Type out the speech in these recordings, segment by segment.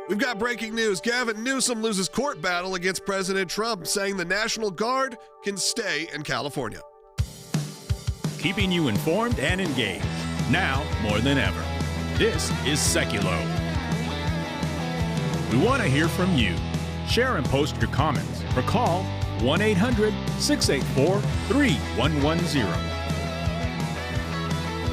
We've got breaking news. Gavin Newsom loses court battle against President Trump, saying the National Guard can stay in California. Keeping you informed and engaged, now more than ever. This is Sekulow. We want to hear from you. Share and post your comments or call 1-800-684-3110.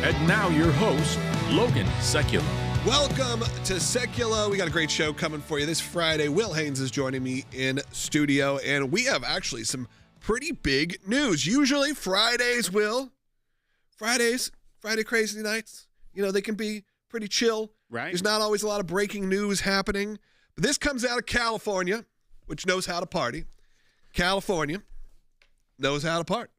And now your host, Logan Sekulow. Welcome to Sekulow. We got a great show coming for you this Friday. Will Haynes is joining me in studio, and we have actually some pretty big news. Usually Friday crazy nights, they can be pretty chill. Right. There's not always a lot of breaking news happening. But this comes out of California, which knows how to party. California knows how to party.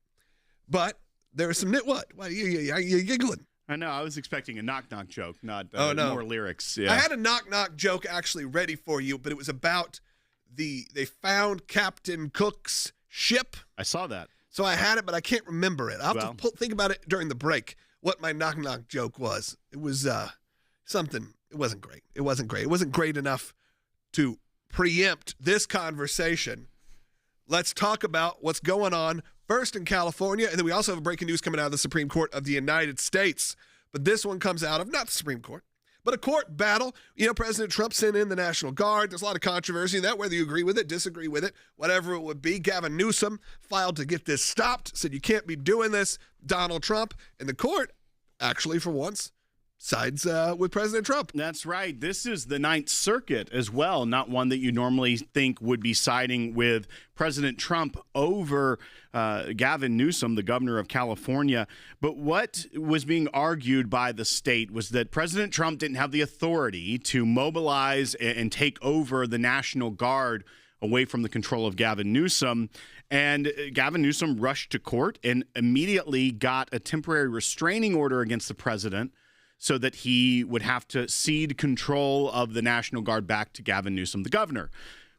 But there's some what? Why are you giggling? I know. I was expecting a knock-knock joke, not no. more lyrics. Yeah. I had a knock-knock joke actually ready for you, but it was about they found Captain Cook's ship. I saw that. So I had it, but I can't remember it. I'll have to think about it during the break, what my knock-knock joke was. It was something. It wasn't great. It wasn't great enough to preempt this conversation. Let's talk about what's going on first in California, and then we also have breaking news coming out of the Supreme Court of the United States. But this one comes out of not the Supreme Court, but a court battle. President Trump sent in the National Guard. There's a lot of controversy in that, whether you agree with it, disagree with it, whatever it would be. Gavin Newsom filed to get this stopped, said you can't be doing this. Donald Trump, and the court, actually for once, sides with President Trump. That's right. This is the Ninth Circuit as well, not one that you normally think would be siding with President Trump over Gavin Newsom, the governor of California. But what was being argued by the state was that President Trump didn't have the authority to mobilize and take over the National Guard away from the control of Gavin Newsom. And Gavin Newsom rushed to court and immediately got a temporary restraining order against the president, so that he would have to cede control of the National Guard back to Gavin Newsom, the governor.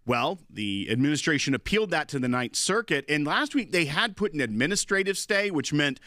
Well, the administration appealed that to the Ninth Circuit, and last week they had put an administrative stay, which meant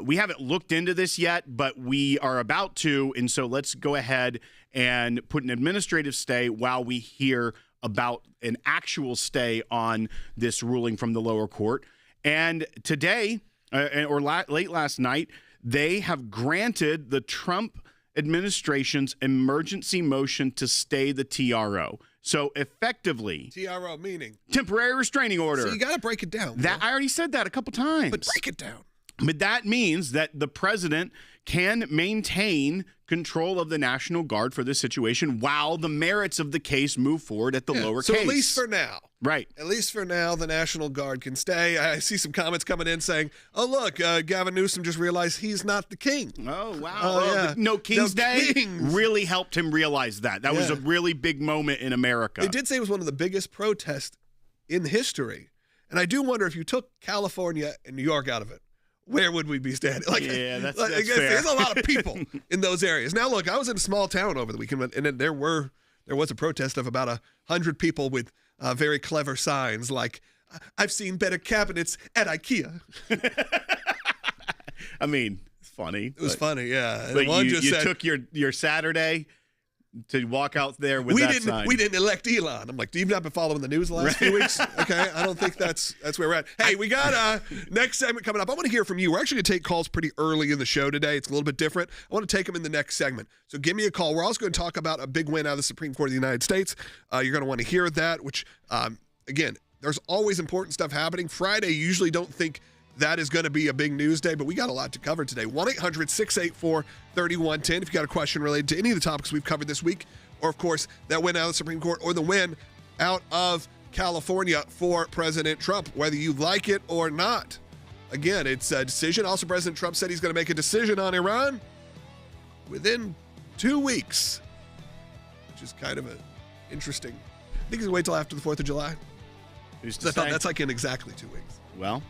we haven't looked into this yet, but we are about to, and so let's go ahead and put an administrative stay while we hear about an actual stay on this ruling from the lower court. And today, late last night, they have granted the Trump administration's emergency motion to stay the TRO. So effectively, TRO meaning temporary restraining order. So you got to break it down. I already said that a couple times. But break it down. But that means that the president can maintain control of the National Guard for this situation while the merits of the case move forward at the lower so case. At least for now. Right. At least for now, the National Guard can stay. I see some comments coming in saying, oh, look, Gavin Newsom just realized he's not the king. Oh, wow. No King's Day really helped him realize that. That was a really big moment in America. They did say it was one of the biggest protests in history. And I do wonder if you took California and New York out of it, where would we be standing? That's fair. There's a lot of people in those areas. Now, look, I was in a small town over the weekend, and there was a protest of about 100 people with very clever signs like, I've seen better cabinets at IKEA. I mean, it's funny. It was funny, yeah. But you took your Saturday to walk out there with that sign. We didn't elect Elon. I'm like, you've not been following the news the last few weeks? Okay, I don't think that's where we're at. Hey, we got next segment coming up. I want to hear from you. We're actually going to take calls pretty early in the show today. It's a little bit different. I want to take them in the next segment. So give me a call. We're also going to talk about a big win out of the Supreme Court of the United States. You're going to want to hear that, which, again, there's always important stuff happening. Friday, you usually don't think that is going to be a big news day, but we got a lot to cover today. 1-800-684-3110 if you got a question related to any of the topics we've covered this week, or, of course, that win out of the Supreme Court or the win out of California for President Trump, whether you like it or not. Again, it's a decision. Also, President Trump said he's going to make a decision on Iran within 2 weeks, which is kind of interesting. I think he's going to wait till after the 4th of July. That's like in exactly 2 weeks. Well,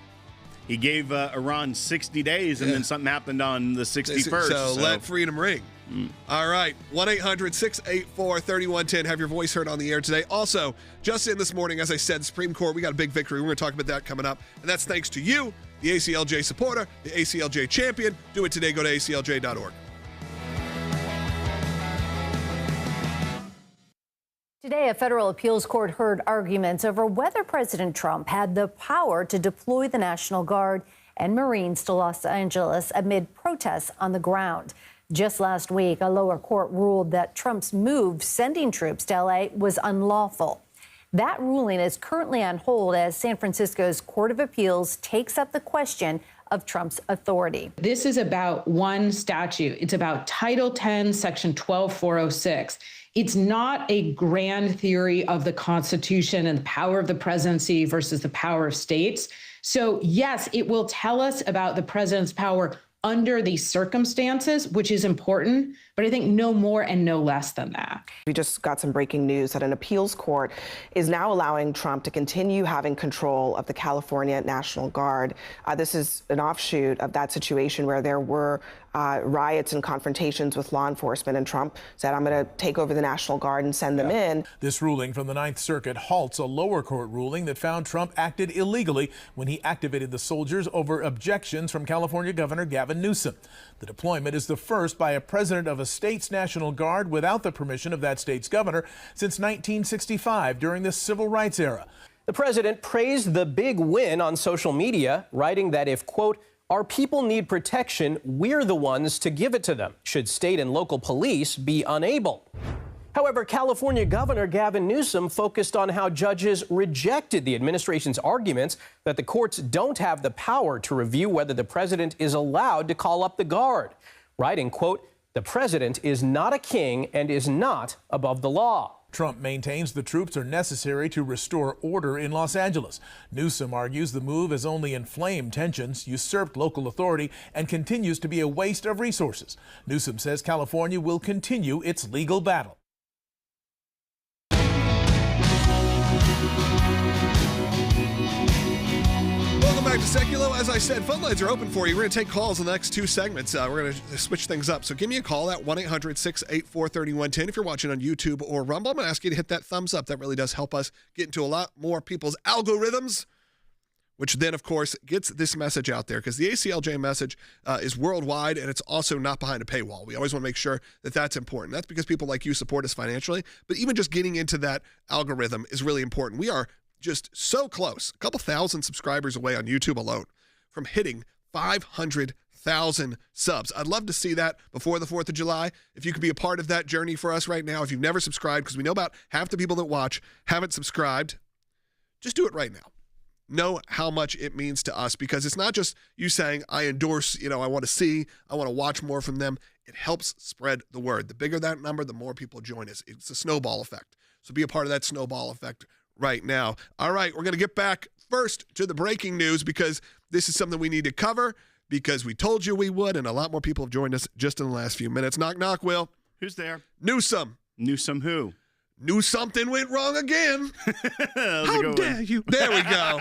he gave Iran 60 days, and then something happened on the 61st. So let freedom ring. All right, 1-800-684-3110. Have your voice heard on the air today. Also, just in this morning, as I said, Supreme Court, we got a big victory. We're going to talk about that coming up, and that's thanks to you, the ACLJ supporter, the ACLJ champion. Do it today. Go to aclj.org. Today, a federal appeals court heard arguments over whether President Trump had the power to deploy the National Guard and Marines to Los Angeles amid protests on the ground. Just last week, a lower court ruled that Trump's move sending troops to L.A. was unlawful. That ruling is currently on hold as San Francisco's Court of Appeals takes up the question of Trump's authority. This is about one statute. It's about Title 10, Section 12406. It's not a grand theory of the Constitution and the power of the presidency versus the power of states. So, yes, it will tell us about the president's power under these circumstances, which is important, but I think no more and no less than that. We just got some breaking news that an appeals court is now allowing Trump to continue having control of the California National Guard. This is an offshoot of that situation where there were riots and confrontations with law enforcement, and Trump said, I'm going to take over the National Guard and send them in. This ruling from the Ninth Circuit halts a lower court ruling that found Trump acted illegally when he activated the soldiers over objections from California Governor Gavin Newsom. The deployment is the first by a president of a state's National Guard without the permission of that state's governor since 1965 during the civil rights era. The president praised the big win on social media, writing that if, quote, our people need protection, we're the ones to give it to them, should state and local police be unable. However, California Governor Gavin Newsom focused on how judges rejected the administration's arguments that the courts don't have the power to review whether the president is allowed to call up the guard, writing, quote, the president is not a king and is not above the law. Trump maintains the troops are necessary to restore order in Los Angeles. Newsom argues the move has only inflamed tensions, usurped local authority, and continues to be a waste of resources. Newsom says California will continue its legal battle. Welcome back to Sekulow. As I said, phone lines are open for you. We're going to take calls in the next 2 segments. We're going to switch things up. So give me a call at 1-800-684-3110. If you're watching on YouTube or Rumble, I'm going to ask you to hit that thumbs up. That really does help us get into a lot more people's algorithms, which then, of course, gets this message out there, because the ACLJ message is worldwide, and it's also not behind a paywall. We always want to make sure that that's important. That's because people like you support us financially, but even just getting into that algorithm is really important. We are just so close, a couple thousand subscribers away on YouTube alone from hitting 500,000 subs. I'd love to see that before the 4th of July. If you could be a part of that journey for us right now, if you've never subscribed, because we know about half the people that watch haven't subscribed, just do it right now. Know how much it means to us, because it's not just you saying, I endorse, I want to see, I want to watch more from them. It helps spread the word. The bigger that number, the more people join us. It's a snowball effect. So be a part of that snowball effect right now. All right, we're going to get back first to the breaking news, because this is something we need to cover, because we told you we would, and a lot more people have joined us just in the last few minutes. Knock, knock, Will. Who's there? Newsom. Newsom who? Knew something went wrong again. How dare you? There we go.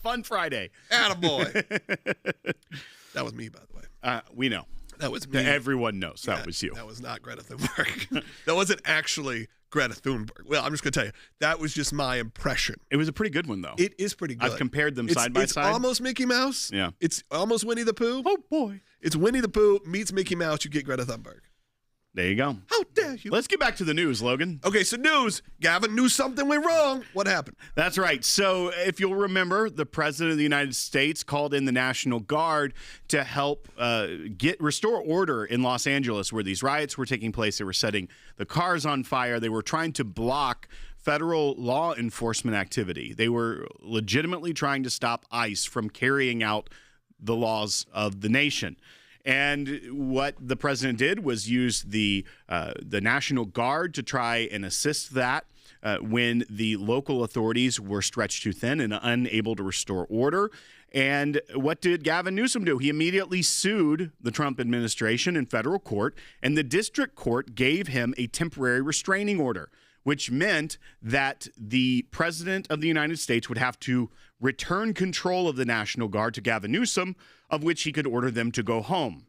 Fun Friday. Attaboy. That was me, by the way. We know. That was me. Everyone knows that was you. That was not Greta Thunberg. That wasn't actually Greta Thunberg. Well, I'm just going to tell you, that was just my impression. It was a pretty good one, though. It is pretty good. I've compared them side by side. It's almost Mickey Mouse. Yeah. It's almost Winnie the Pooh. Oh, boy. It's Winnie the Pooh meets Mickey Mouse. You get Greta Thunberg. There you go. How dare you? Let's get back to the news, Logan. Okay, so news. Gavin knew something went wrong. What happened? That's right. So if you'll remember, the President of the United States called in the National Guard to help restore order in Los Angeles, where these riots were taking place. They were setting the cars on fire. They were trying to block federal law enforcement activity. They were legitimately trying to stop ICE from carrying out the laws of the nation. And what the president did was use the National Guard to try and assist that when the local authorities were stretched too thin and unable to restore order. And what did Gavin Newsom do? He immediately sued the Trump administration in federal court, and the district court gave him a temporary restraining order, which meant that the president of the United States would have to return control of the National Guard to Gavin Newsom, of which he could order them to go home.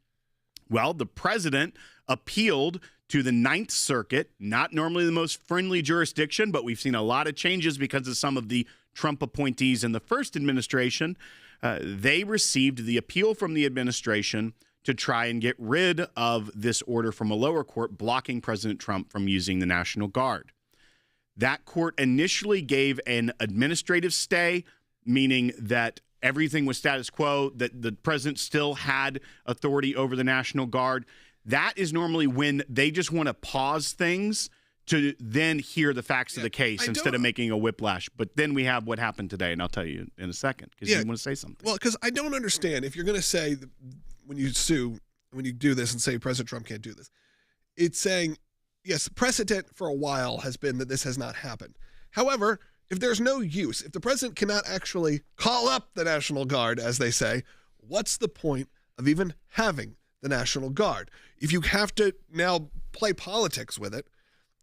Well, the president appealed to the Ninth Circuit, not normally the most friendly jurisdiction, but we've seen a lot of changes because of some of the Trump appointees in the first administration. They received the appeal from the administration to try and get rid of this order from a lower court blocking President Trump from using the National Guard. That court initially gave an administrative stay, meaning that everything was status quo, that the president still had authority over the National Guard. That is normally when they just want to pause things to then hear the facts of the case instead of making a whiplash. But then we have what happened today, and I'll tell you in a second because you want to say something. Well, because I don't understand if you're going to say when you sue, when you do this and say President Trump can't do this, it's saying, yes, precedent for a while has been that this has not happened. However, if there's no use, if the president cannot actually call up the National Guard, as they say, what's the point of even having the National Guard? If you have to now play politics with it,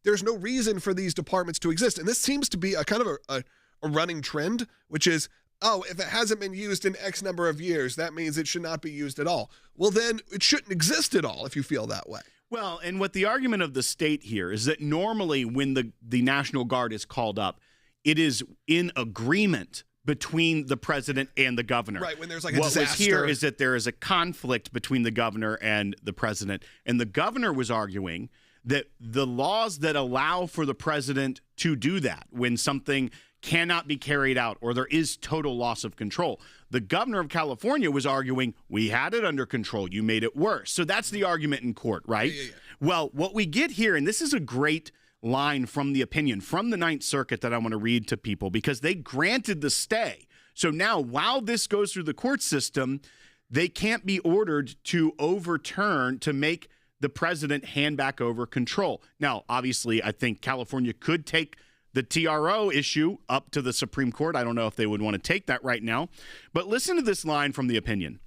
there's no reason for these departments to exist. And this seems to be a kind of a running trend, which is, oh, if it hasn't been used in X number of years, that means it should not be used at all. Well, then it shouldn't exist at all if you feel that way. Well, and what the argument of the state here is that normally when the National Guard is called up, it is in agreement between the president and the governor. Right, when there's like a what disaster. Was here is that there is a conflict between the governor and the president. And the governor was arguing that the laws that allow for the president to do that when something cannot be carried out or there is total loss of control, the governor of California was arguing, we had it under control, you made it worse. So that's the argument in court, right? Yeah. Well, what we get here, and this is a great line from the opinion from the Ninth Circuit that I want to read to people because they granted the stay. So now while this goes through the court system, they can't be ordered to overturn, to make the president hand back over control. Now, obviously, I think California could take the TRO issue up to the Supreme Court. I don't know if they would want to take that right now. But listen to this line from the opinion.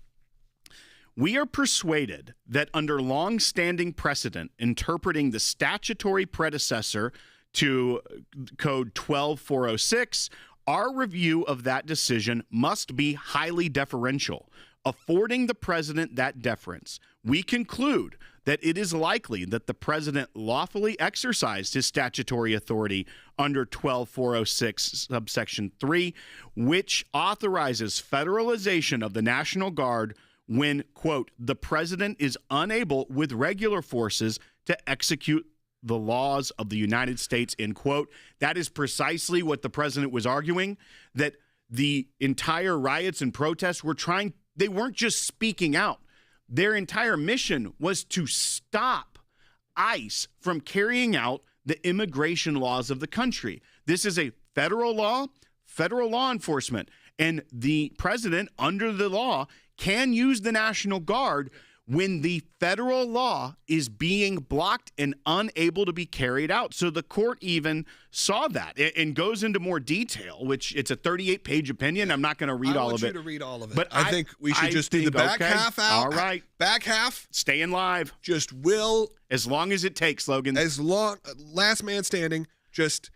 We are persuaded that under long-standing precedent interpreting the statutory predecessor to Code 12406, our review of that decision must be highly deferential. Affording the president that deference, we conclude that it is likely that the president lawfully exercised his statutory authority under 12406 subsection 3, which authorizes federalization of the National Guard when, quote, the president is unable with regular forces to execute the laws of the United States, end quote. That is precisely what the president was arguing, that the entire riots and protests they weren't just speaking out. Their entire mission was to stop ICE from carrying out the immigration laws of the country. This is a federal law enforcement, and the president, under the law, can use the National Guard when the federal law is being blocked and unable to be carried out. So the court even saw that and goes into more detail, which it's a 38-page opinion. I'm not going to read all of it. I want you to read all of it. But I think we should just do the back half out. All right. Back half. Staying live. Just will. As long as it takes, Logan. As long. Last man standing. Just.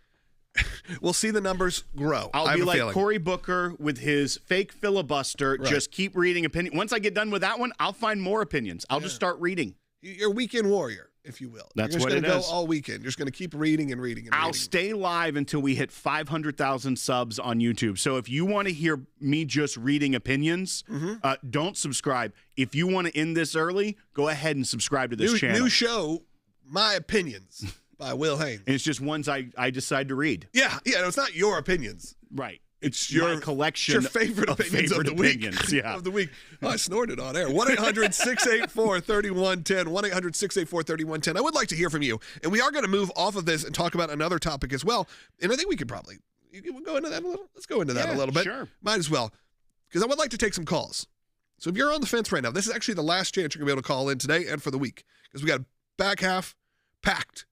We'll see the numbers grow. I'll be like Cory Booker with his fake filibuster. Right. Just keep reading opinion. Once I get done with that one, I'll find more opinions. I'll just start reading. You're a weekend warrior, if you will. That's what it is. You're just going to go all weekend. You're just going to keep reading and reading and reading. I'll stay live until we hit 500,000 subs on YouTube. So if you want to hear me just reading opinions, don't subscribe. If you want to end this early, go ahead and subscribe to this channel. New show, My Opinions. By Will Haynes. And it's just ones I decide to read. Yeah, it's not your opinions. Right. It's your collection. Your favorite opinions of the week. Yeah. Of the week. Oh, I snorted on air. 1-800-684-3110. 1-800-684-3110. I would like to hear from you. And we are going to move off of this and talk about another topic as well. And I think we could probably go into that a little. Let's go into that a little bit. Sure. Might as well. Because I would like to take some calls. So if you're on the fence right now, this is actually the last chance you're going to be able to call in today and for the week. Because we got back half packed.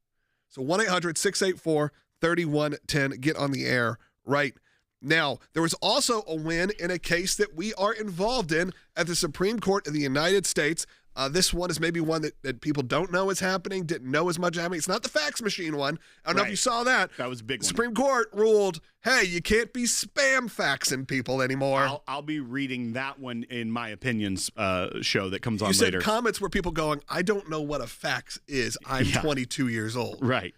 So 1-800-684-3110. Get on the air right now. There was also a win in a case that we are involved in at the Supreme Court of the United States. This one is maybe one that people don't know is happening, didn't know as much happening. It's not the fax machine one. I don't know if you saw that. That was a big one. Supreme Court ruled, hey, you can't be spam faxing people anymore. I'll be reading that one in My Opinions show that comes on later. You said comments where people going, I don't know what a fax is. I'm 22 years old. Right.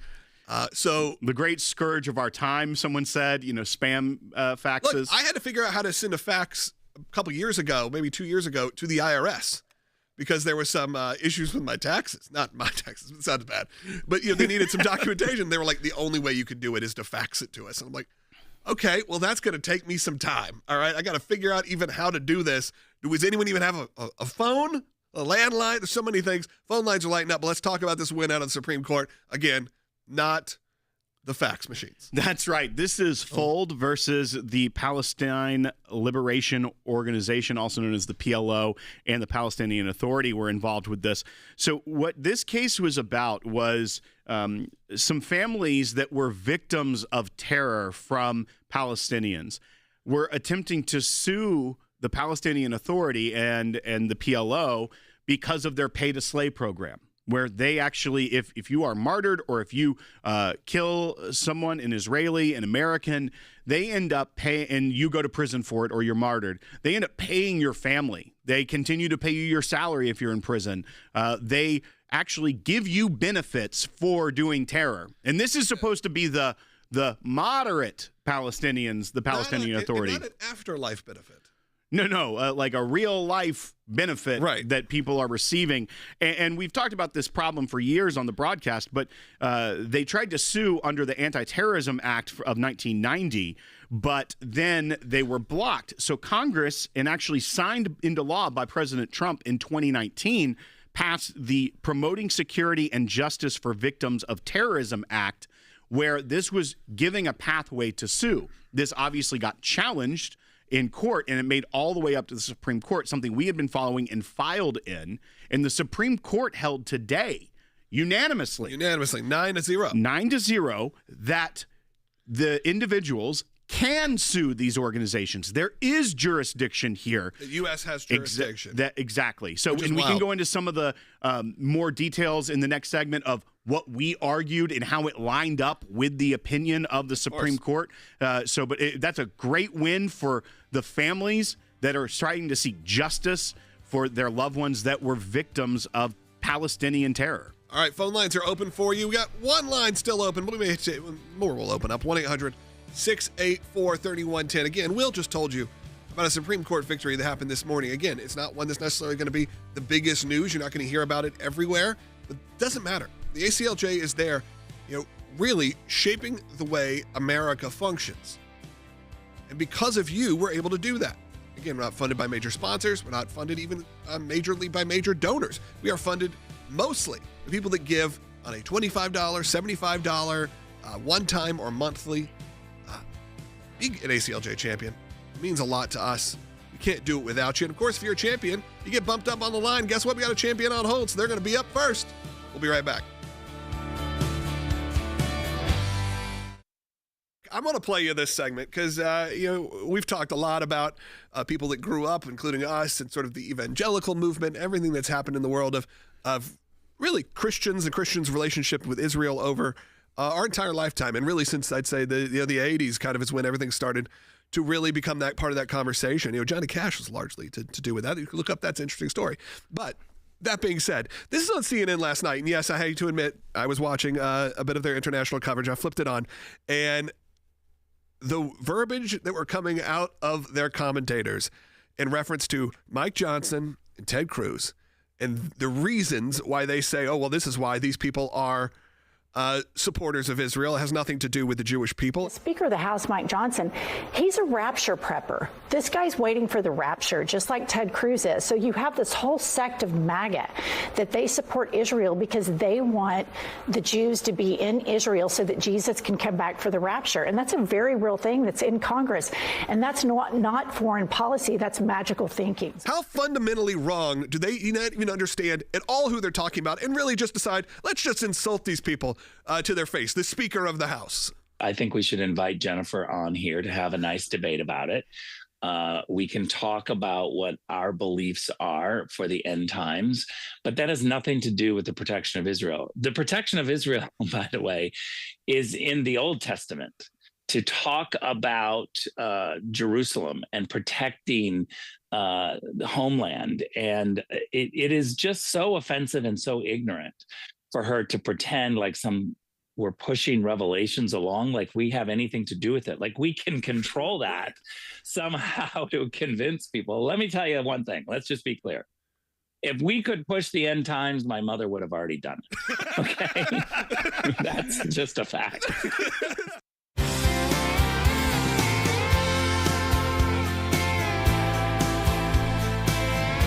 So the great scourge of our time, someone said, spam faxes. Look, I had to figure out how to send a fax a couple years ago, maybe 2 years ago, to the IRS. because there were some issues with my taxes. Not my taxes, it sounded bad. But they needed some documentation. They were like, the only way you could do it is to fax it to us. And I'm like, okay, well, that's going to take me some time. All right, I got to figure out even how to do this. Does anyone even have a phone, a landline? There's so many things. Phone lines are lighting up. But let's talk about this win out of the Supreme Court. Again, not the fax machines. That's right. This is Fold versus the Palestine Liberation Organization, also known as the PLO, and the Palestinian Authority were involved with this. So what this case was about was some families that were victims of terror from Palestinians were attempting to sue the Palestinian Authority and the PLO because of their pay-to-slay program, where they actually, if you are martyred or if you kill someone, an Israeli, an American, they end up paying, and you go to prison for it or you're martyred, they end up paying your family. They continue to pay you your salary if you're in prison. They actually give you benefits for doing terror. And this is supposed to be the moderate Palestinians, the Palestinian Authority. Not an afterlife benefit. No, like a real life benefit that people are receiving. And we've talked about this problem for years on the broadcast, but they tried to sue under the Anti-Terrorism Act of 1990, but then they were blocked. So Congress, and actually signed into law by President Trump in 2019, passed the Promoting Security and Justice for Victims of Terrorism Act, where this was giving a pathway to sue. This obviously got challenged in court, and it made all the way up to the Supreme Court, something we had been following and filed in. And the Supreme Court held today, unanimously, 9-0, 9-0, that the individuals can sue these organizations. There is jurisdiction here. The U.S. has jurisdiction. Exactly. So, and we can go into some of the more details in the next segment of what we argued and how it lined up with the opinion of the Supreme Court. That's a great win for the families that are trying to seek justice for their loved ones that were victims of Palestinian terror. All right, phone lines are open for you. We got one line still open, but more will open up. 1-800-684-3110. Again, Will just told you about a Supreme Court victory that happened this morning. Again, it's not one that's necessarily going to be the biggest news. You're not going to hear about it everywhere, but it doesn't matter. The ACLJ is there, really shaping the way America functions. And because of you, we're able to do that. Again, we're not funded by major sponsors. We're not funded even majorly by major donors. We are funded mostly by people that give on a $25, $75, one-time or monthly. Being an ACLJ champion, it means a lot to us. We can't do it without you. And of course, if you're a champion, you get bumped up on the line. Guess what? We got a champion on hold, so they're going to be up first. We'll be right back. I'm going to play you this segment because, we've talked a lot about people that grew up, including us, and sort of the evangelical movement, everything that's happened in the world of really Christians and Christians' relationship with Israel over our entire lifetime. And really since, I'd say, the 80s kind of is when everything started to really become that part of that conversation. Johnny Cash was largely to do with that. You can look up, that's an interesting story. But that being said, this is on CNN last night. And yes, I hate to admit, I was watching a bit of their international coverage. I flipped it on. And the verbiage that were coming out of their commentators in reference to Mike Johnson and Ted Cruz and the reasons why they say, oh, well, this is why these people are supporters of Israel. It has nothing to do with the Jewish people. Speaker of the House, Mike Johnson, he's a rapture prepper. This guy's waiting for the rapture, just like Ted Cruz is. So you have this whole sect of MAGA that they support Israel because they want the Jews to be in Israel so that Jesus can come back for the rapture. And that's a very real thing that's in Congress. And that's not foreign policy. That's magical thinking. How fundamentally wrong do they not even understand at all who they're talking about and really just decide, let's just insult these people to their face, the Speaker of the House? I think we should invite Jennifer on here to have a nice debate about it. We can talk about what our beliefs are for the end times, but that has nothing to do with the protection of Israel. The protection of Israel, by the way, is in the Old Testament. To talk about Jerusalem and protecting the homeland, and it is just so offensive and so ignorant for her to pretend like we're pushing revelations along, like we have anything to do with it. Like we can control that somehow to convince people. Let me tell you one thing. Let's just be clear. If we could push the end times, my mother would have already done it. Okay? That's just a fact.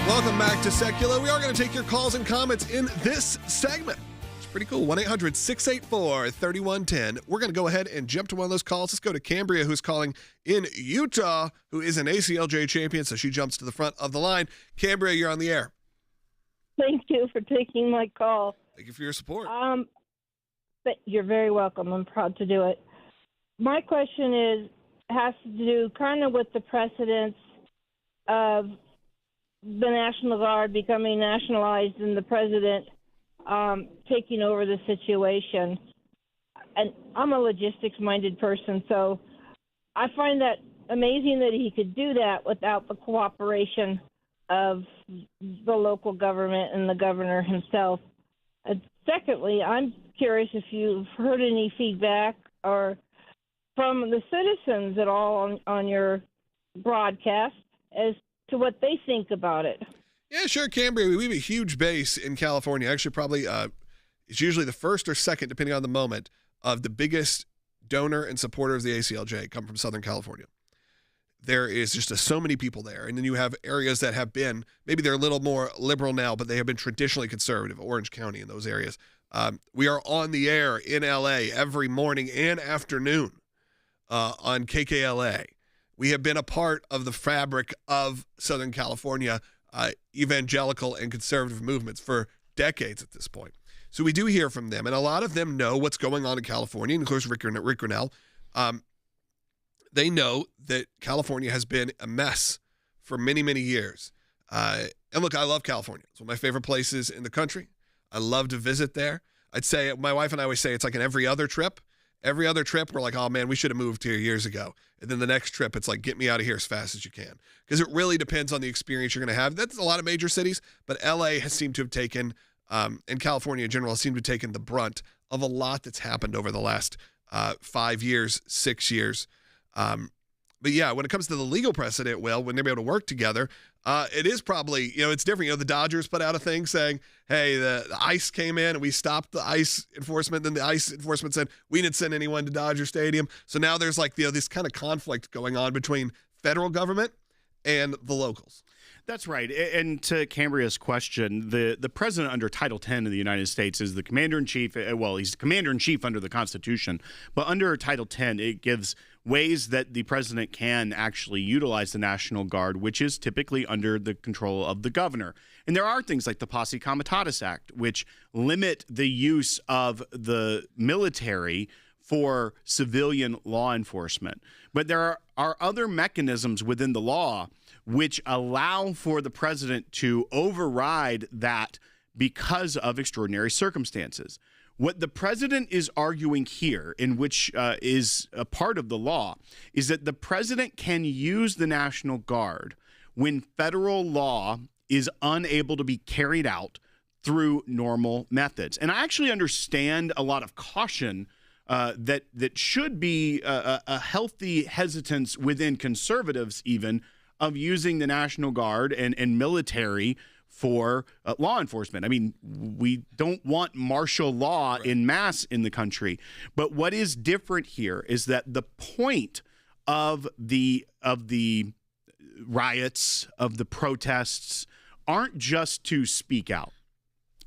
Welcome back to Sekulow. We are going to take your calls and comments in this segment. It's pretty cool. 1-800-684-3110. We're going to go ahead and jump to one of those calls. Let's go to Cambria, who's calling in Utah, who is an ACLJ champion, so she jumps to the front of the line. Cambria, you're on the air. Thank you for taking my call. Thank you for your support. But you're very welcome. I'm proud to do it. My question has to do kind of with the precedence of the National Guard becoming nationalized and the president taking over the situation. And I'm a logistics-minded person, so I find that amazing that he could do that without the cooperation of the local government and the governor himself. And secondly, I'm curious if you've heard any feedback or from the citizens at all on your broadcast as to what they think about it. Yeah, sure, Cambria. We have a huge base in California. Actually, probably it's usually the first or second, depending on the moment, of the biggest donor and supporter of the ACLJ come from Southern California. There is just so many people there. And then you have areas that have been, maybe they're a little more liberal now, but they have been traditionally conservative, Orange County and those areas. We are on the air in LA every morning and afternoon on KKLA. We have been a part of the fabric of Southern California evangelical and conservative movements for decades at this point. So we do hear from them, and a lot of them know what's going on in California, and of course Rick Grinnell. They know that California has been a mess for many, many years. And look, I love California. It's one of my favorite places in the country. I love to visit there. I'd say, my wife and I always say it's like an every other trip. Every other trip, we're like, oh man, we should have moved here years ago. And then the next trip, it's like, get me out of here as fast as you can. Because it really depends on the experience you're going to have. That's a lot of major cities, but LA has seemed to have taken, and California in general, has seemed to have taken the brunt of a lot that's happened over the last 5 years, 6 years. But yeah, when it comes to the legal precedent, when they're able to work together, it is probably, it's different. The Dodgers put out a thing saying, hey, the ICE came in and we stopped the ICE enforcement. Then the ICE enforcement said, we didn't send anyone to Dodger Stadium. So now there's like, this kind of conflict going on between federal government and the locals. That's right. And to Cambria's question, the president under Title X of the United States is the commander-in-chief. Well, he's the commander-in-chief under the Constitution. But under Title X, it gives ways that the president can actually utilize the National Guard, which is typically under the control of the governor. And there are things like the Posse Comitatus Act, which limit the use of the military for civilian law enforcement. But there are other mechanisms within the law which allow for the president to override that because of extraordinary circumstances. What the president is arguing here, in which is a part of the law, is that the president can use the National Guard when federal law is unable to be carried out through normal methods. And I actually understand a lot of caution that should be a healthy hesitance within conservatives even of using the National Guard and military for law enforcement. I mean, we don't want martial law in mass in the country. But what is different here is that the point of the riots, of the protests, aren't just to speak out.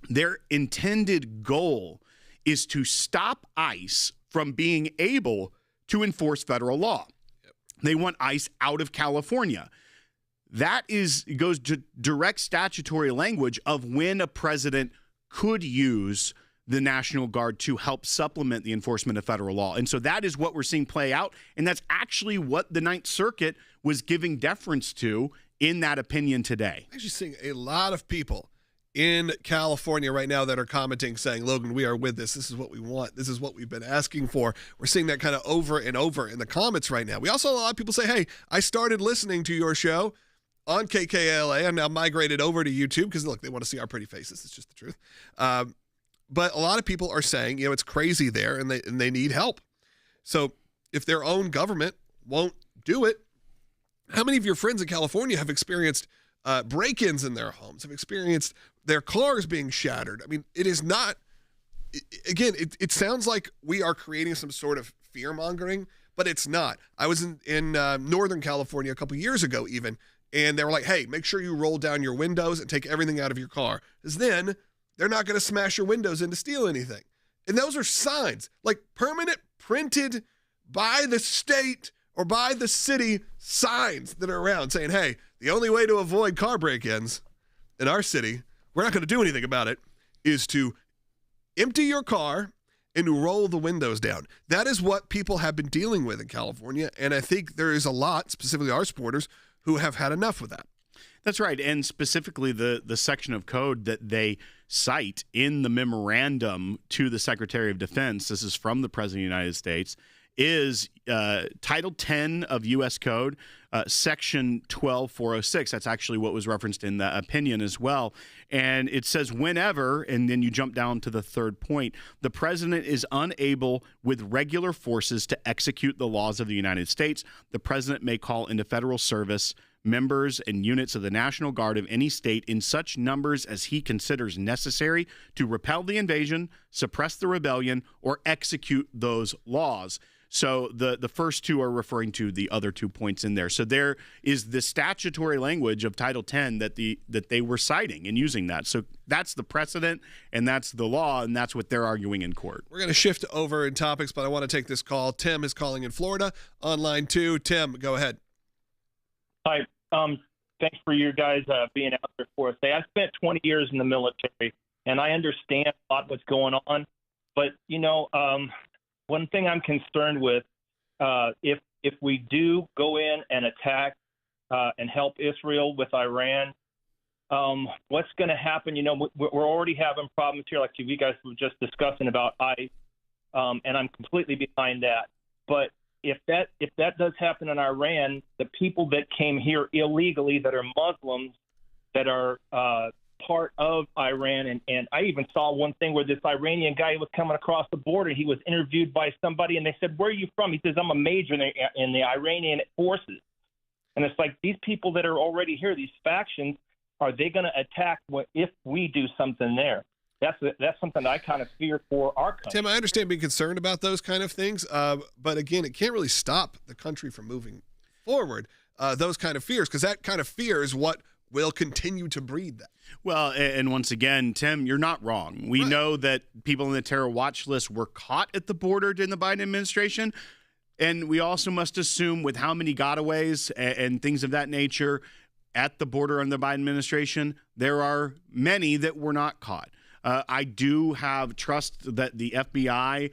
Their intended goal is to stop ICE from being able to enforce federal law. They want ICE out of California. That goes to direct statutory language of when a president could use the National Guard to help supplement the enforcement of federal law. And so that is what we're seeing play out. And that's actually what the Ninth Circuit was giving deference to in that opinion today. I'm actually seeing a lot of people in California right now that are commenting saying, Logan, we are with this. This is what we want. This is what we've been asking for. We're seeing that kind of over and over in the comments right now. We also, a lot of people say, hey, I started listening to your show on KKLA. I'm now migrated over to YouTube because, look, they want to see our pretty faces. It's just the truth. But a lot of people are saying, it's crazy there and they need help. So if their own government won't do it, how many of your friends in California have experienced break-ins in their homes, have experienced their cars being shattered. I mean, it is not, again, it sounds like we are creating some sort of fear-mongering, but it's not. I was in Northern California a couple years ago even, and they were like, hey, make sure you roll down your windows and take everything out of your car, because then they're not going to smash your windows in to steal anything. And those are signs, like permanent printed by the state or by the city signs that are around saying, hey, the only way to avoid car break-ins in our city, we're not going to do anything about it, is to empty your car and to roll the windows down. That is what people have been dealing with in California, and I think there is a lot, specifically our supporters, who have had enough with that. That's right, and specifically the section of code that they cite in the memorandum to the Secretary of Defense, this is from the President of the United States, is Title 10 of U.S. Code, Section 12406. That's actually what was referenced in the opinion as well. And it says whenever, and then you jump down to the third point, the president is unable with regular forces to execute the laws of the United States, the president may call into federal service members and units of the National Guard of any state in such numbers as he considers necessary to repel the invasion, suppress the rebellion, or execute those laws. So the first two are referring to the other 2 points in there. So there is the statutory language of Title 10 that they were citing and using that. So that's the precedent, and that's the law, and that's what they're arguing in court. We're going to shift over in topics, but I want to take this call. Tim is calling in Florida on line 2. Tim, go ahead. Hi. Thanks for you guys being out there for us. I spent 20 years in the military, and I understand a lot what's going on. But, one thing I'm concerned with, if we do go in and attack and help Israel with Iran, what's going to happen? We're already having problems here, like you guys were just discussing about ICE, and I'm completely behind that. But if that does happen in Iran, the people that came here illegally that are Muslims that are part of Iran, and I even saw one thing where this Iranian guy was coming across the border. He was interviewed by somebody, and they said, "Where are you from?" He says, "I'm a major in the Iranian forces." And it's like, these people that are already here, these factions, are they going to attack if we do something there? That's something that I kind of fear for our country. Tim, I understand being concerned about those kind of things, but again, it can't really stop the country from moving forward, those kind of fears, because that kind of fear is what will continue to breed that. Well, and once again, Tim, you're not wrong. We know that people on the terror watch list were caught at the border during the Biden administration, and we also must assume with how many gotaways and things of that nature at the border under the Biden administration, there are many that were not caught. I do have trust that the FBI,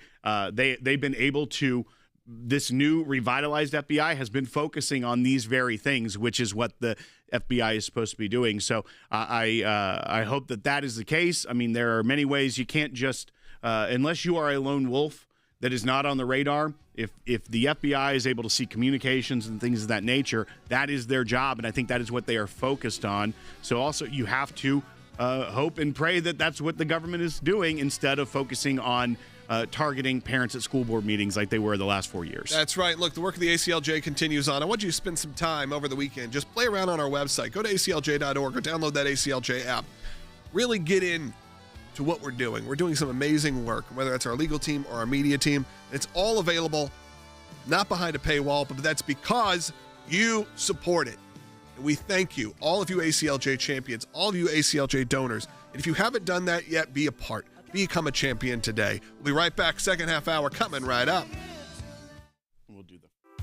they've been able to, this new revitalized FBI has been focusing on these very things, which is what the FBI is supposed to be doing. So I hope that is the case. I mean, there are many ways you can't just, unless you are a lone wolf that is not on the radar, if the FBI is able to see communications and things of that nature, that is their job, and I think that is what they are focused on. So also you have to hope and pray that that's what the government is doing instead of focusing on targeting parents at school board meetings like they were the last 4 years. That's right. Look, the work of the ACLJ continues on. I want you to spend some time over the weekend. Just play around on our website. Go to aclj.org or download that ACLJ app. Really get in to what we're doing. We're doing some amazing work, whether that's our legal team or our media team. It's all available, not behind a paywall, but that's because you support it. And we thank you, all of you ACLJ champions, all of you ACLJ donors. And if you haven't done that yet, be a part. Become a champion today. We'll be right back. Second half hour coming right up.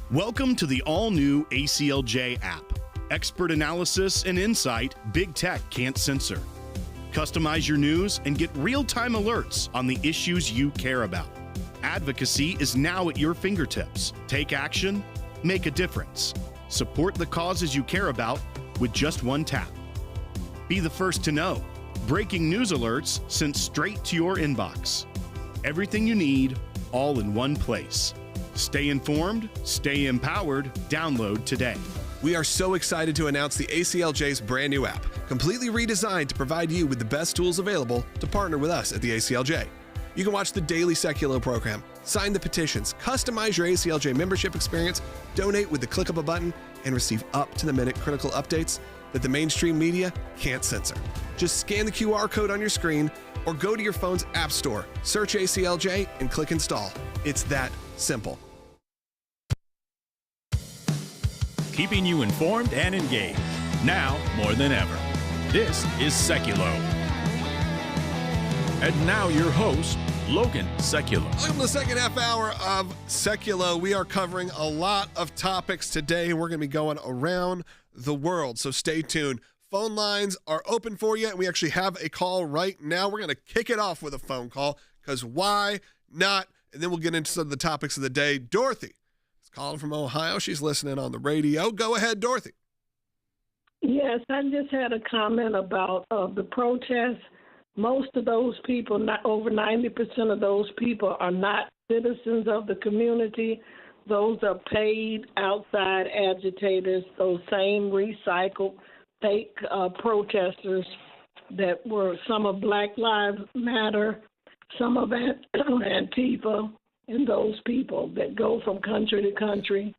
Welcome to the all-new ACLJ app. Expert analysis and insight big tech can't censor. Customize your news and get real-time alerts on the issues you care about. Advocacy is now at your fingertips. Take action, make a difference. Support the causes you care about with just one tap. Be the first to know. Breaking news alerts sent straight to your inbox. Everything you need, all in one place. Stay informed, stay empowered, download today. We are so excited to announce the ACLJ's brand new app, completely redesigned to provide you with the best tools available to partner with us at the ACLJ. You can watch the daily Sekulow program, sign the petitions, customize your ACLJ membership experience, donate with the click of a button, and receive up-to-the-minute critical updates. that the mainstream media can't censor. Just scan the QR code on your screen or go to your phone's app store, search ACLJ, and click install. It's that simple. Keeping you informed and engaged, now more than ever. This is Sekulow. And now your host, Logan Sekulow. Welcome to the second half hour of Sekulow. We are covering a lot of topics today. We're going to be going around the world, so stay tuned. Phone lines are open for you, and we actually have a call right now. We're going to kick it off with a phone call, because why not? And then we'll get into some of the topics of the day. Dorothy is calling from Ohio. She's listening on the radio. Go ahead, Dorothy. Yes, I just had a comment about the protests. Most of those people, not over 90% of those people, are not citizens of the community. Those are paid outside agitators, those same recycled fake protesters that were some of Black Lives Matter, some of Antifa, and those people that go from country to country,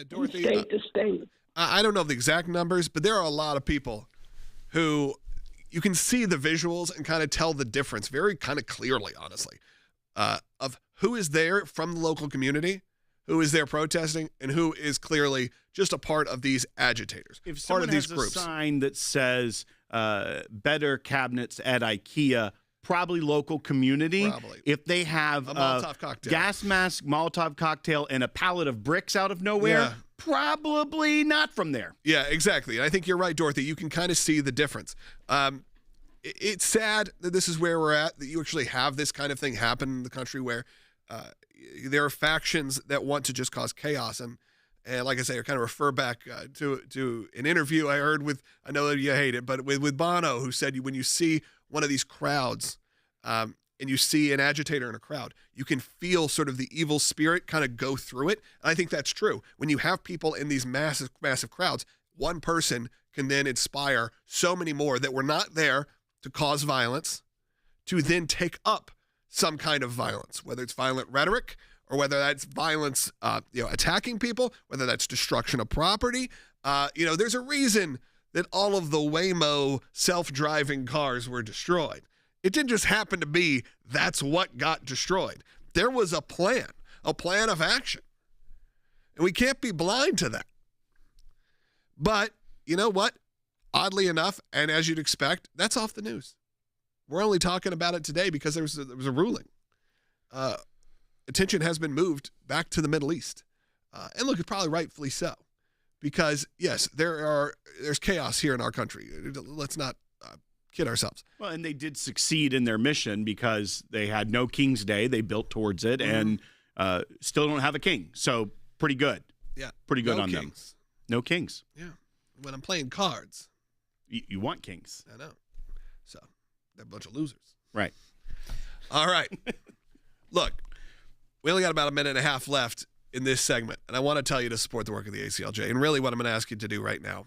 Dorothy, state to state. I don't know the exact numbers, but there are a lot of people who you can see the visuals and kind of tell the difference very kind of clearly, honestly, of who is there from the local community, who is there protesting, and who is clearly just a part of these agitators, if part of these has groups. A sign that says better cabinets at IKEA, probably local community. Probably. If they have a Molotov cocktail, gas mask, Molotov cocktail, and a pallet of bricks out of nowhere, probably not from there. Yeah, exactly. And I think you're right, Dorothy. You can kind of see the difference. It's sad that this is where we're at, that you actually have this kind of thing happen in the country where there are factions that want to just cause chaos. And like I say, I kind of refer back to an interview I heard with, I know that you hate it, but with Bono, who said when you see one of these crowds and you see an agitator in a crowd, you can feel sort of the evil spirit kind of go through it. And I think that's true. When you have people in these massive, massive crowds, one person can then inspire so many more that were not there to cause violence to then take up some kind of violence, whether it's violent rhetoric or whether that's violence, attacking people, whether that's destruction of property. There's a reason that all of the Waymo self-driving cars were destroyed. It didn't just happen to be that's what got destroyed. There was a plan of action. And we can't be blind to that. But you know what? Oddly enough, and as you'd expect, that's off the news. We're only talking about it today because there was a ruling. Attention has been moved back to the Middle East. And look, it's probably rightfully so. Because, yes, there's chaos here in our country. Let's not kid ourselves. Well, and they did succeed in their mission because they had no King's Day. They built towards it and still don't have a king. So pretty good. Yeah. Pretty good no on kings. them. No kings. Yeah. When I'm playing cards. You want kings. I know. So they're a bunch of losers. Right. All right. Look, we only got about a minute and a half left in this segment, and I want to tell you to support the work of the ACLJ. And really what I'm going to ask you to do right now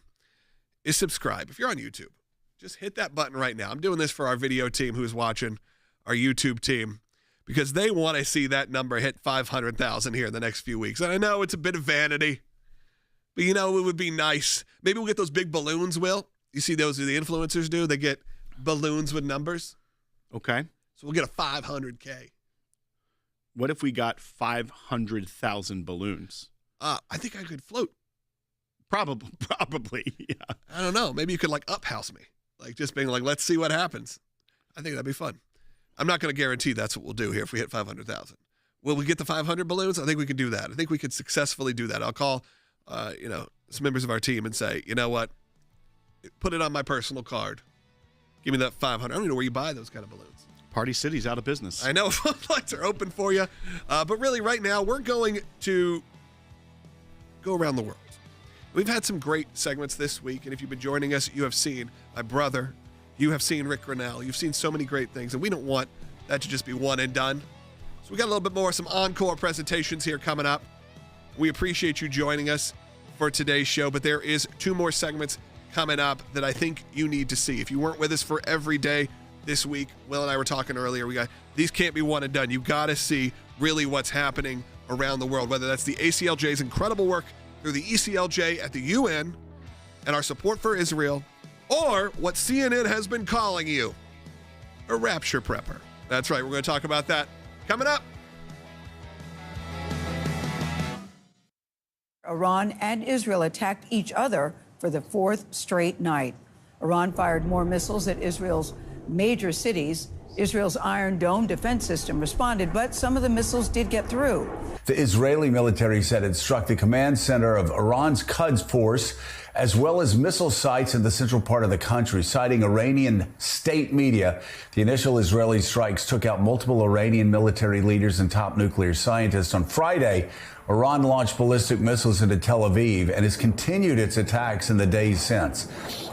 is subscribe. If you're on YouTube, just hit that button right now. I'm doing this for our video team who's watching, our YouTube team, because they want to see that number hit 500,000 here in the next few weeks. And I know it's a bit of vanity, but it would be nice. Maybe we'll get those big balloons, Will. You see those the influencers do? They get balloons with numbers. Okay. So we'll get a 500K. What if we got 500,000 balloons? I think I could float. Probably, yeah. I don't know. Maybe you could uphouse me. Just being let's see what happens. I think that'd be fun. I'm not going to guarantee that's what we'll do here if we hit 500,000. Will we get the 500 balloons? I think we can do that. I think we could successfully do that. I'll call, some members of our team and say, you know what? Put it on my personal card. Give me that 500. I don't even know where you buy those kind of balloons. Party City's out of business. I know. Phone lines are open for you. But really, right now, we're going to go around the world. We've had some great segments this week, and if you've been joining us, you have seen my brother. You have seen Rick Grinnell. You've seen so many great things, and we don't want that to just be one and done. So we got a little bit more, some encore presentations here coming up. We appreciate you joining us for today's show, but there is 2 more segments coming up that I think you need to see. If you weren't with us for every day this week, Will and I were talking earlier, these can't be one and done. You got to see really what's happening around the world, whether that's the ACLJ's incredible work through the ECLJ at the UN and our support for Israel or what CNN has been calling you, a rapture prepper. That's right. We're going to talk about that coming up. Iran and Israel attacked each other for the fourth straight night. Iran fired more missiles at Israel's major cities. Israel's Iron Dome defense system responded, but some of the missiles did get through. The Israeli military said it struck the command center of Iran's Quds force, as well as missile sites in the central part of the country, citing Iranian state media. The initial Israeli strikes took out multiple Iranian military leaders and top nuclear scientists. On Friday, Iran launched ballistic missiles into Tel Aviv and has continued its attacks in the days since.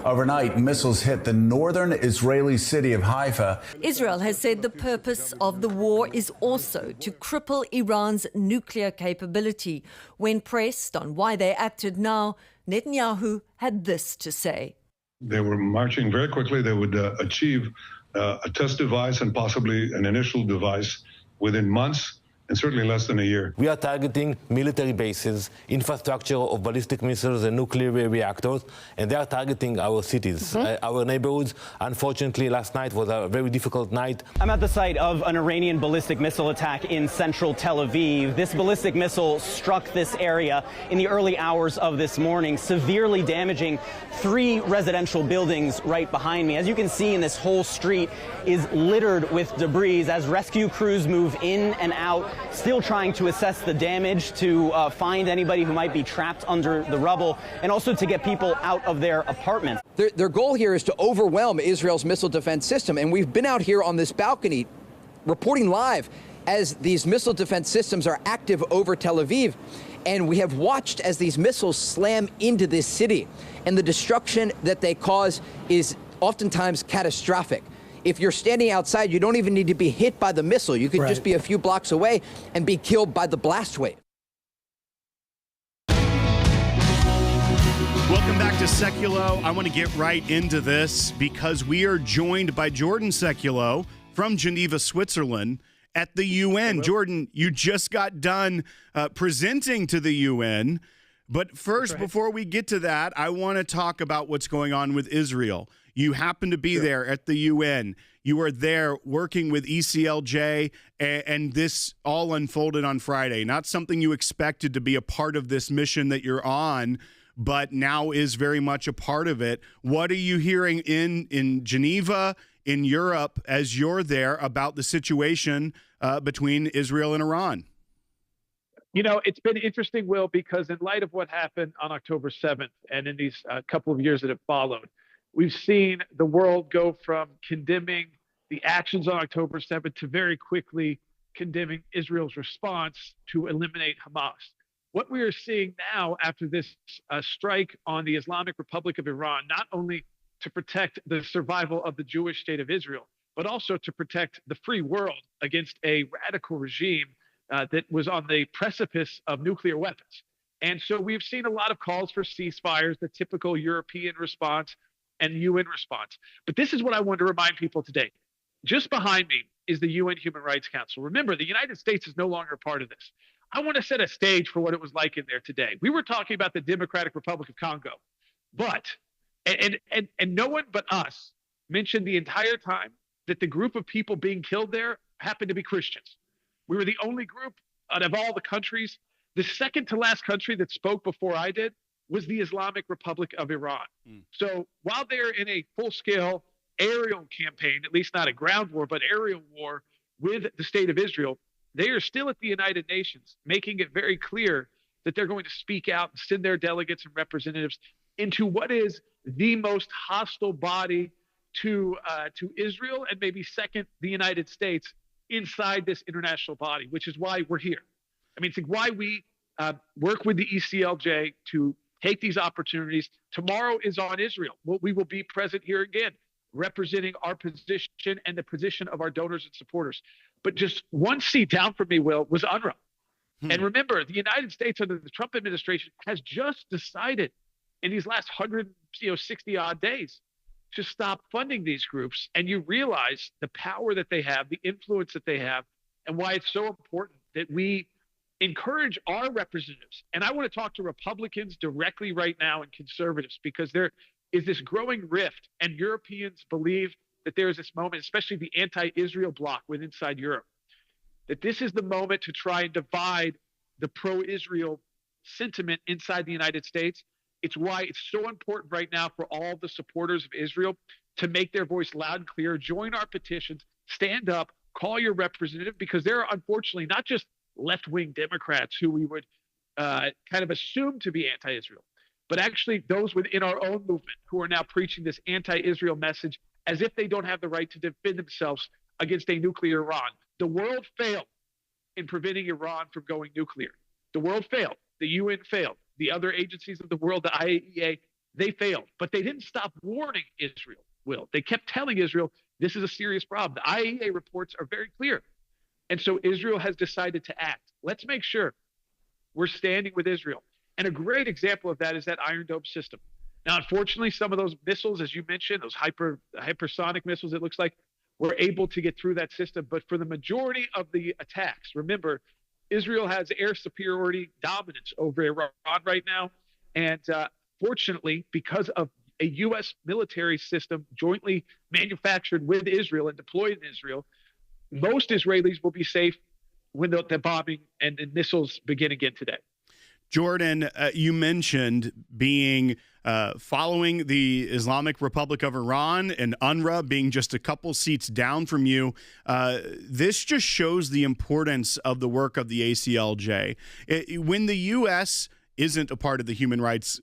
Overnight, missiles hit the northern Israeli city of Haifa. Israel has said the purpose of the war is also to cripple Iran's nuclear capability. When pressed on why they acted now, Netanyahu had this to say. They were marching very quickly. They would achieve a test device and possibly an initial device within months, and certainly less than a year. We are targeting military bases, infrastructure of ballistic missiles and nuclear reactors, and they are targeting our cities, our neighborhoods. Unfortunately, last night was a very difficult night. I'm at the site of an Iranian ballistic missile attack in central Tel Aviv. This ballistic missile struck this area in the early hours of this morning, severely damaging 3 residential buildings right behind me. As you can see, in this whole street is littered with debris as rescue crews move in and out, still trying to assess the damage, to find anybody who might be trapped under the rubble, and also to get people out of their apartments. Their goal here is to overwhelm Israel's missile defense system, and we've been out here on this balcony reporting live as these missile defense systems are active over Tel Aviv, and we have watched as these missiles slam into this city, and the destruction that they cause is oftentimes catastrophic. If you're standing outside, you don't even need to be hit by the missile. You could just be a few blocks away and be killed by the blast wave. Welcome back to Sekulow. I want to get right into this because we are joined by Jordan Sekulow from Geneva, Switzerland, at the UN. Jordan, you just got done presenting to the UN. But first, before we get to that, I want to talk about what's going on with Israel. You happen to be there at the UN. You are there working with ACLJ, and this all unfolded on Friday. Not something you expected to be a part of this mission that you're on, but now is very much a part of it. What are you hearing in Geneva, in Europe, as you're there about the situation between Israel and Iran? You know, it's been interesting, Will, because in light of what happened on October 7th and in these couple of years that have followed, we've seen the world go from condemning the actions on October 7th to very quickly condemning Israel's response to eliminate Hamas. What we are seeing now after this strike on the Islamic Republic of Iran, not only to protect the survival of the Jewish state of Israel, but also to protect the free world against a radical regime that was on the precipice of nuclear weapons. And so we've seen a lot of calls for ceasefires, the typical European response and UN response. But this is what I want to remind people today. Just behind me is the UN Human Rights Council. Remember, the United States is no longer a part of this. I want to set a stage for what it was like in there today. We were talking about the Democratic Republic of Congo, but, and no one but us mentioned the entire time that the group of people being killed there happened to be Christians. We were the only group out of all the countries. The second to last country that spoke before I did was the Islamic Republic of Iran. So while they're in a full-scale aerial campaign, at least not a ground war, but aerial war with the state of Israel, they are still at the United Nations, making it very clear that they're going to speak out and send their delegates and representatives into what is the most hostile body to Israel, and maybe second, the United States, inside this international body, which is why we're here. I mean, it's like why we work with the ECLJ to take these opportunities. Tomorrow is on Israel. We will be present here again, representing our position and the position of our donors and supporters. But just one seat down from me, Will, was UNRWA. And remember, the United States under the Trump administration has just decided in these last 160 odd days to stop funding these groups. And you realize the power that they have, the influence that they have, and why it's so important that we encourage our representatives. And I want to talk to Republicans directly right now and conservatives, because they're is this growing rift, and Europeans believe that there is this moment, especially the anti-Israel bloc inside Europe, that this is the moment to try and divide the pro-Israel sentiment inside the United States. It's why it's so important right now for all the supporters of Israel to make their voice loud and clear, join our petitions, stand up, call your representative, because there are unfortunately not just left-wing Democrats who we would kind of assume to be anti-Israel, but actually those within our own movement who are now preaching this anti-Israel message as if they don't have the right to defend themselves against a nuclear Iran. The world failed in preventing Iran from going nuclear. The world failed. The UN failed. The other agencies of the world, the IAEA, they failed. But they didn't stop warning Israel, Will. They kept telling Israel, this is a serious problem. The IAEA reports are very clear. And so Israel has decided to act. Let's make sure we're standing with Israel. And a great example of that is that Iron Dome system. Now, unfortunately, some of those missiles, as you mentioned, those hypersonic missiles, it looks like, were able to get through that system. But for the majority of the attacks, remember, Israel has air superiority dominance over Iran right now. And fortunately, because of a U.S. military system jointly manufactured with Israel and deployed in Israel, most Israelis will be safe when the bombing and the missiles begin again today. Jordan, you mentioned being following the Islamic Republic of Iran and UNRWA being just a couple seats down from you. This just shows the importance of the work of the ACLJ. When the U.S. isn't a part of the Human Rights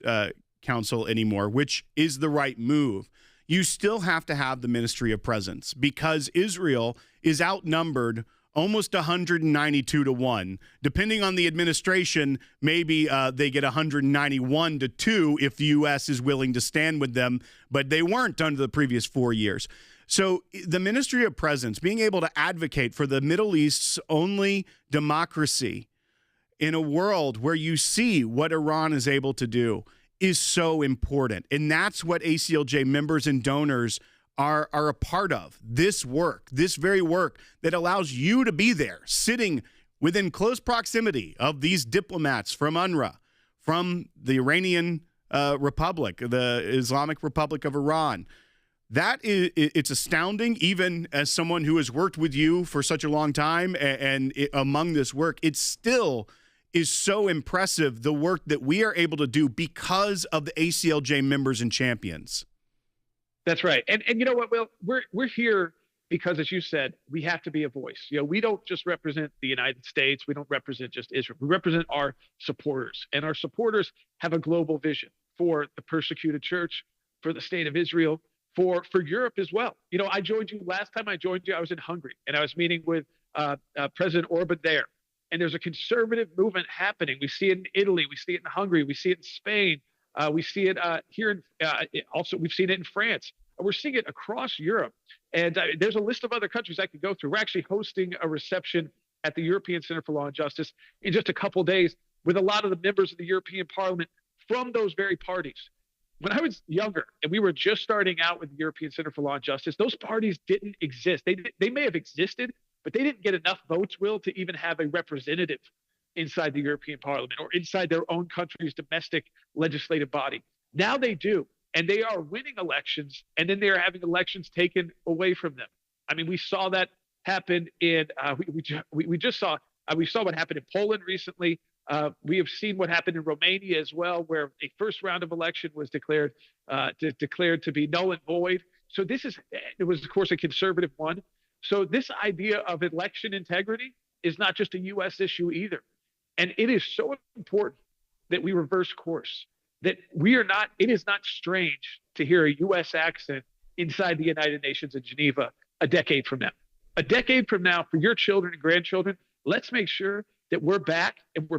Council anymore, which is the right move, you still have to have the Ministry of Presence because Israel is outnumbered almost 192-1. Depending on the administration, maybe they get 191-2 if the U.S. is willing to stand with them, but they weren't under the previous 4 years. So the Ministry of Presence, being able to advocate for the Middle East's only democracy in a world where you see what Iran is able to do, is so important. And that's what ACLJ members and donors are a part of, this work, this very work that allows you to be there, sitting within close proximity of these diplomats from UNRWA, from the Iranian Republic, the Islamic Republic of Iran. It's astounding, even as someone who has worked with you for such a long time and among this work, it still is so impressive, the work that we are able to do because of the ACLJ members and champions. That's right. And you know what, Will? We're here because, as you said, we have to be a voice. You know, we don't just represent the United States. We don't represent just Israel. We represent our supporters. And our supporters have a global vision for the persecuted church, for the state of Israel, for Europe as well. You know, last time I joined you, I was in Hungary, and I was meeting with President Orban there. And there's a conservative movement happening. We see it in Italy. We see it in Hungary. We see it in Spain. We see it here. Also, we've seen it in France. We're seeing it across Europe. And there's a list of other countries I could go through. We're actually hosting a reception at the European Center for Law and Justice in just a couple of days with a lot of the members of the European Parliament from those very parties. When I was younger and we were just starting out with the European Center for Law and Justice, those parties didn't exist. They may have existed, but they didn't get enough votes, Will, to even have a representative inside the European Parliament or inside their own country's domestic legislative body. Now they do, and they are winning elections, and then they are having elections taken away from them. I mean, we saw that happen in we saw what happened in Poland recently. We have seen what happened in Romania as well, where a first round of election was declared to be null and void. So it was, of course, a conservative one. So this idea of election integrity is not just a U.S. issue either. And it is so important that we reverse course, that it is not strange to hear a U.S. accent inside the United Nations in Geneva a decade from now. A decade from now, for your children and grandchildren, let's make sure that we're back and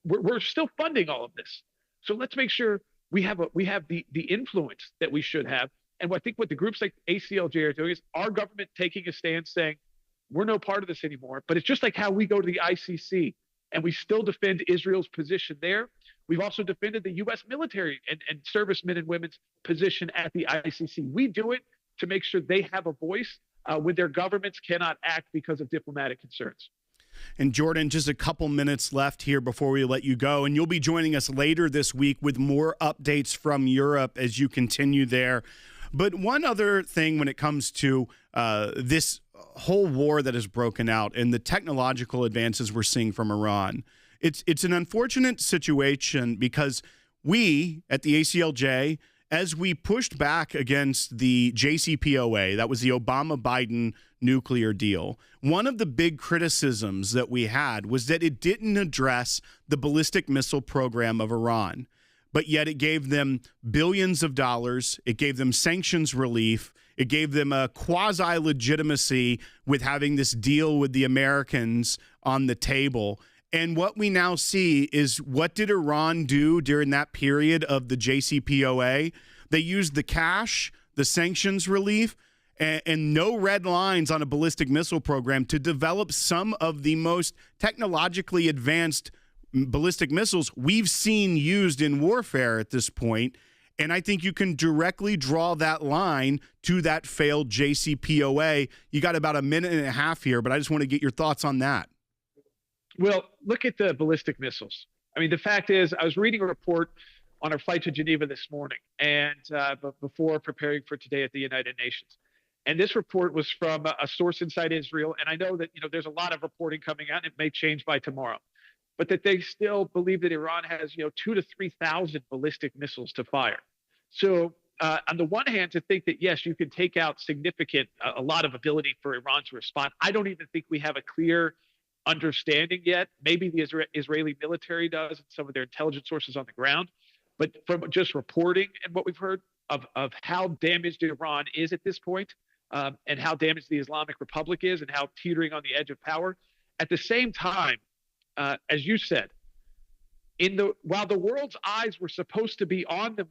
we're still funding all of this. So let's make sure we have the influence that we should have. And I think what the groups like ACLJ are doing is our government taking a stand saying, we're no part of this anymore. But it's just like how we go to the ICC and we still defend Israel's position there. We've also defended the U.S. military and servicemen and women's position at the ICC. We do it to make sure they have a voice when their governments cannot act because of diplomatic concerns. And Jordan, just a couple minutes left here before we let you go. And you'll be joining us later this week with more updates from Europe as you continue there. But one other thing when it comes to this whole war that has broken out and the technological advances we're seeing from Iran, it's an unfortunate situation because we at the ACLJ, as we pushed back against the JCPOA, that was the Obama-Biden nuclear deal, one of the big criticisms that we had was that it didn't address the ballistic missile program of Iran, but yet it gave them billions of dollars, it gave them sanctions relief, it gave them a quasi-legitimacy with having this deal with the Americans on the table. And what we now see is, what did Iran do during that period of the JCPOA? They used the cash, the sanctions relief, and no red lines on a ballistic missile program to develop some of the most technologically advanced ballistic missiles we've seen used in warfare at this point. And I think you can directly draw that line to that failed JCPOA. You got about a minute and a half here, but I just want to get your thoughts on that. Well, look at the ballistic missiles. I mean, the fact is, I was reading a report on our flight to Geneva this morning, and before preparing for today at the United Nations. And this report was from a source inside Israel. And I know that, there's a lot of reporting coming out, and it may change by tomorrow, but that they still believe that Iran has, 2,000 to 3,000 ballistic missiles to fire. So on the one hand, to think that, yes, you can take out a lot of ability for Iran to respond. I don't even think we have a clear understanding yet. Maybe the Israeli military does, and some of their intelligence sources on the ground. But from just reporting and what we've heard of how damaged Iran is at this point, and how damaged the Islamic Republic is, and how teetering on the edge of power. At the same time, as you said, while the world's eyes were supposed to be on them,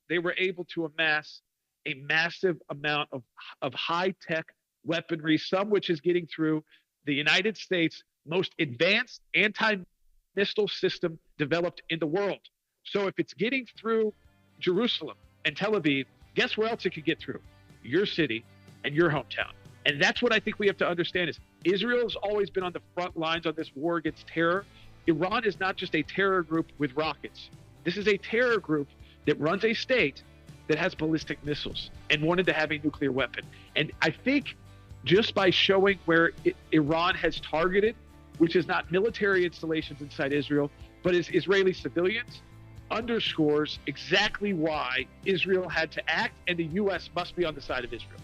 they were able to amass a massive amount of high-tech weaponry, some which is getting through the United States' most advanced anti-missile system developed in the world. So if it's getting through Jerusalem and Tel Aviv, guess where else it could get through? Your city and your hometown. And that's what I think we have to understand is Israel has always been on the front lines on this war against terror. Iran is not just a terror group with rockets. This is a terror group that runs a state that has ballistic missiles and wanted to have a nuclear weapon. And I think just by showing where Iran has targeted, which is not military installations inside Israel, but is Israeli civilians, underscores exactly why Israel had to act, and the U.S. must be on the side of Israel.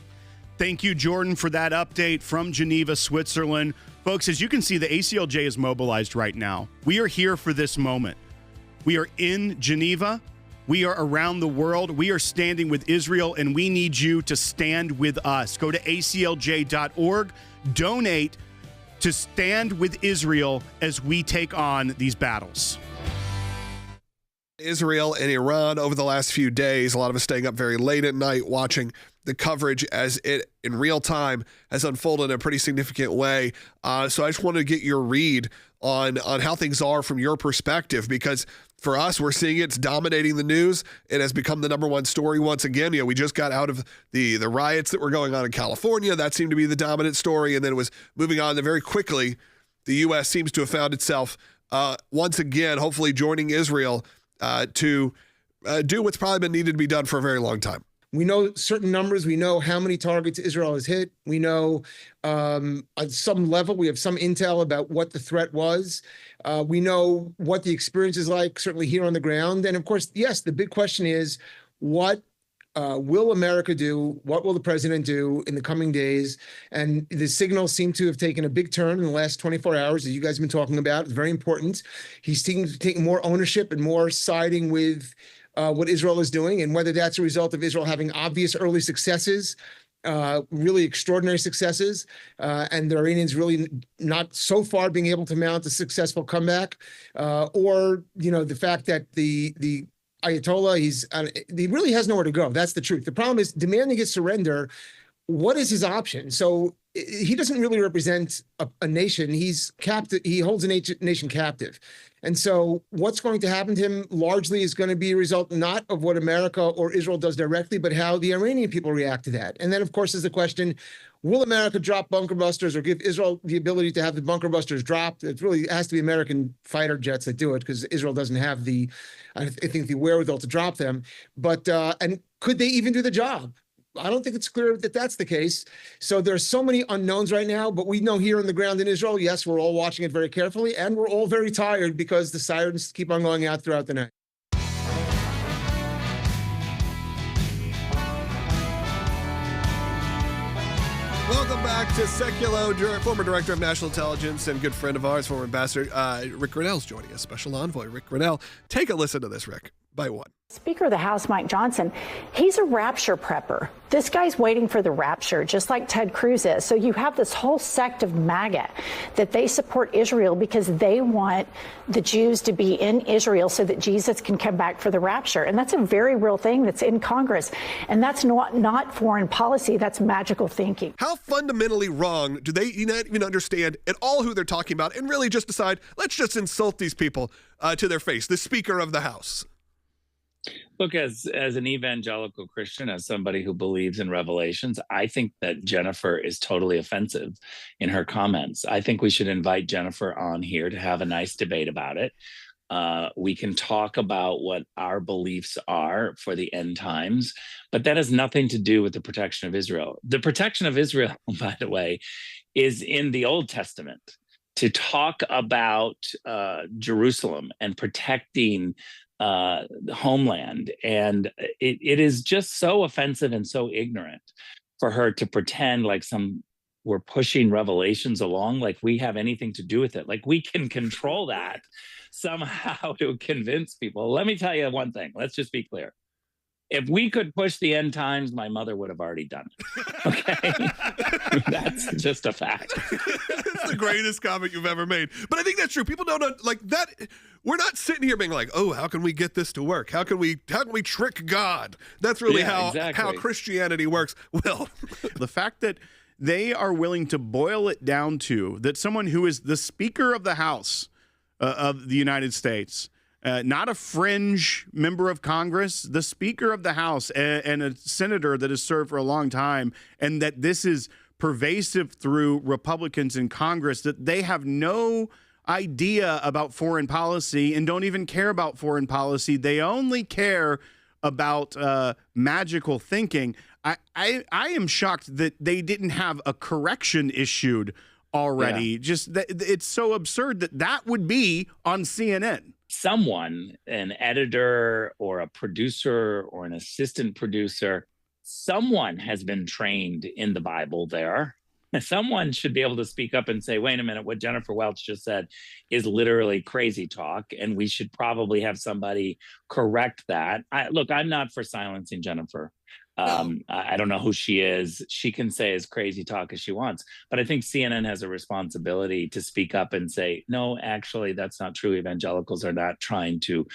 Thank you, Jordan, for that update from Geneva, Switzerland. Folks, as you can see, the ACLJ is mobilized right now. We are here for this moment. We are in Geneva. We are around the world. We are standing with Israel, and we need you to stand with us. Go to aclj.org, donate to stand with Israel as we take on these battles. Israel and Iran over the last few days, a lot of us staying up very late at night watching the coverage as it in real time has unfolded in a pretty significant way. So I just wanted to get your read on how things are from your perspective, because for us, we're seeing it's dominating the news. It has become the number one story once again. We just got out of the riots that were going on in California. That seemed to be the dominant story. And then it was moving on. Then very quickly, the U.S. seems to have found itself once again, hopefully joining Israel to do what's probably been needed to be done for a very long time. We know certain numbers. We know how many targets Israel has hit. We know on some level, we have some intel about what the threat was. We know what the experience is like, certainly here on the ground. And of course, yes, the big question is, what will America do? What will the president do in the coming days? And the signals seem to have taken a big turn in the last 24 hours, as you guys have been talking about. It's very important. He's taking more ownership and more siding with what Israel is doing, and whether that's a result of Israel having obvious early successes, really extraordinary successes, and the Iranians really not so far being able to mount a successful comeback, or the fact that the Ayatollah, he really has nowhere to go. That's the truth. The problem is demanding his surrender. What is his option? So he doesn't really represent a nation. He's captive. He holds a nation captive. And so what's going to happen to him largely is going to be a result not of what America or Israel does directly, but how the Iranian people react to that. And then, of course, is the question, will America drop bunker busters or give Israel the ability to have the bunker busters dropped? It really has to be American fighter jets that do it, because Israel doesn't have the wherewithal to drop them. But and could they even do the job? I don't think it's clear that that's the case. So there's so many unknowns right now, but we know here on the ground in Israel, yes, we're all watching it very carefully, and we're all very tired because the sirens keep on going out throughout the night. Welcome back to Sekulow, former director of national intelligence and good friend of ours, former ambassador Rick Grinnell's joining us, special envoy Rick Grinnell. Take a listen to this, Rick. By what? Speaker of the House, Mike Johnson, he's a rapture prepper. This guy's waiting for the rapture, just like Ted Cruz is. So you have this whole sect of MAGA that they support Israel because they want the Jews to be in Israel so that Jesus can come back for the rapture. And that's a very real thing that's in Congress. And that's not foreign policy. That's magical thinking. How fundamentally wrong do they not even understand at all who they're talking about and really just decide, let's just insult these people to their face, the Speaker of the House? Look, as an evangelical Christian, as somebody who believes in revelations, I think that Jennifer is totally offensive in her comments. I think we should invite Jennifer on here to have a nice debate about it. We can talk about what our beliefs are for the end times, but that has nothing to do with the protection of Israel. The protection of Israel, by the way, is in the Old Testament. To talk about Jerusalem and protecting the homeland, and it is just so offensive and so ignorant for her to pretend like we're pushing revelations along like we have anything to do with it, like we can control that somehow to convince people. Let me tell you one thing, let's just be clear. If we could push the end times, my mother would have already done it. Okay? That's just a fact. It's the greatest comment you've ever made. But I think that's true. People don't know, like that. We're not sitting here being like, oh, how can we get this to work? How can we trick God? That's really how Christianity works. Well, the fact that they are willing to boil it down to that someone who is the Speaker of the House of the United States, not a fringe member of Congress, the Speaker of the House and a senator that has served for a long time, and that this is pervasive through Republicans in Congress, that they have no idea about foreign policy and don't even care about foreign policy. They only care about magical thinking. I am shocked that they didn't have a correction issued already. Yeah. Just that it's so absurd that would be on CNN. Someone, an editor or a producer or an assistant producer, someone has been trained in the Bible there. Someone should be able to speak up and say, wait a minute, what Jennifer Welch just said is literally crazy talk, and we should probably have somebody correct that. Look, I'm not for silencing Jennifer. I don't know who she is. She can say as crazy talk as she wants, but I think CNN has a responsibility to speak up and say, no, actually, that's not true. Evangelicals are not trying to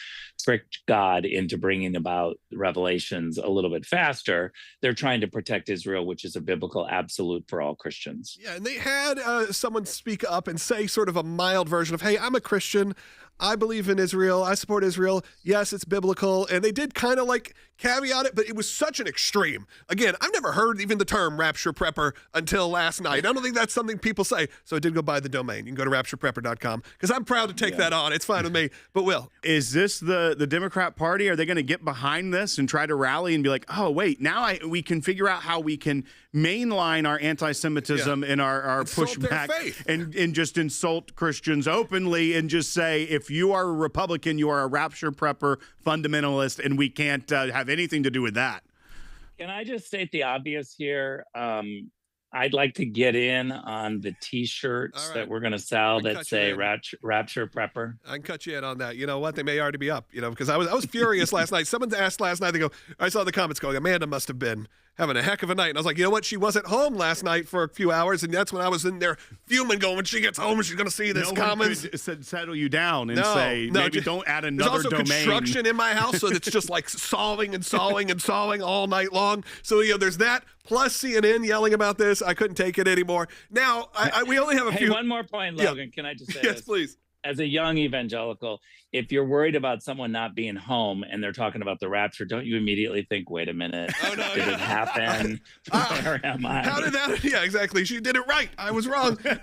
trick God into bringing about revelations a little bit faster. They're trying to protect Israel, which is a biblical absolute for all Christians. Yeah, and they had someone speak up and say sort of a mild version of, hey, I'm a Christian. I believe in Israel. I support Israel. Yes, it's biblical. And they did kind of like caveat it, but it was such an extreme. Again, I've never heard even the term rapture prepper until last night. I don't think that's something people say. So I did go buy the domain. You can go to raptureprepper.com because I'm proud to take that on. It's fine with me. But Will, is this the Democrat Party? Are they going to get behind this and try to rally and be like, oh, wait, now we can figure out how we can mainline our anti-Semitism and our pushback and just insult Christians openly and just say, if you are a Republican, you are a rapture prepper, fundamentalist, and we can't have anything to do with that. Can I just state the obvious here? I'd like to get in on the T-shirts that we're going to sell that say Rapture Prepper. I can cut you in on that. You know what? They may already be up, because I was furious last night. Someone asked last night, they go, I saw the comments going, Amanda must have been having a heck of a night. And I was like, you know what? She wasn't home last night for a few hours, and that's when I was in there fuming, going, when she gets home, she's going to see this comments. Could settle you down and say, maybe don't add another There's also domain. construction in my house, so it's just like sawing and sawing and sawing all night long. So, there's that, plus CNN yelling about this. I couldn't take it anymore. Now, we only have a few. One more point, Logan. Can I just say yes, this? Please. As a young evangelical, if you're worried about someone not being home and they're talking about the rapture, don't you immediately think, wait a minute, did it happen? Where am I? How did that? Yeah, exactly. She did it right. I was wrong. No,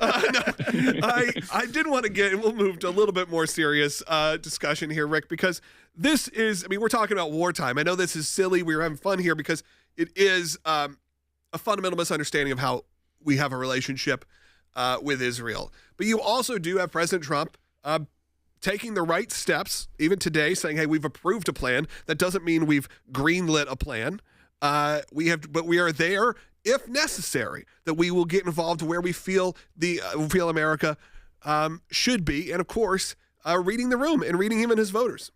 I did want to we'll move to a little bit more serious discussion here, Rick, because this is, we're talking about wartime. I know this is silly. We're having fun here because it is a fundamental misunderstanding of how we have a relationship with Israel. But you also do have President Trump taking the right steps, even today, saying, hey, we've approved a plan. That doesn't mean we've greenlit a plan. But we are there, if necessary, that we will get involved where we feel America should be. And, of course, reading the room and reading him and his voters.